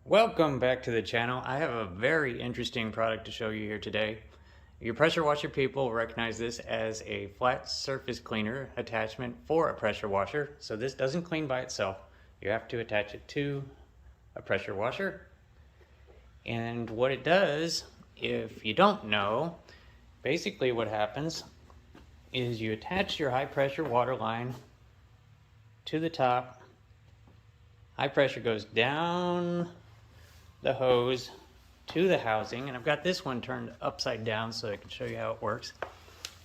Welcome back to the channel. I have a very interesting product to show you here today. Your pressure washer people will recognize this as a flat surface cleaner attachment for a pressure washer. So this doesn't clean by itself. You have to attach it to a pressure washer. And what it does, if you don't know, basically what happens is you attach your high pressure water line to the top. High pressure goes down the hose to the housing, and I've got this one turned upside down so I can show you how it works.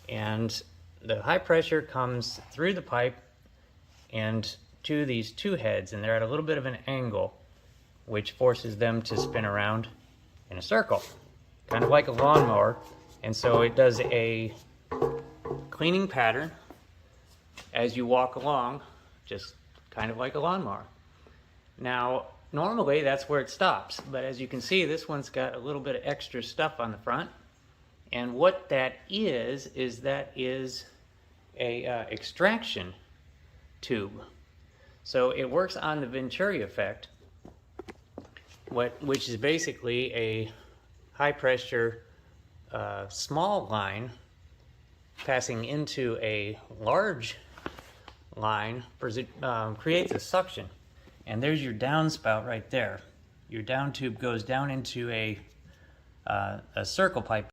And the high pressure comes through the pipe and to these two heads, and they're at a little bit of an angle, which forces them to spin around in a circle, kind of like a lawnmower. And so it does a cleaning pattern as you walk along, just kind of like a lawnmower. Now, normally that's where it stops, but as you can see, this one's got a little bit of extra stuff on the front. And what that is a extraction tube. So it works on the Venturi effect, which is basically a high pressure small line passing into a large line, creates a suction. And there's your downspout right there. Your down tube goes down into a circle pipe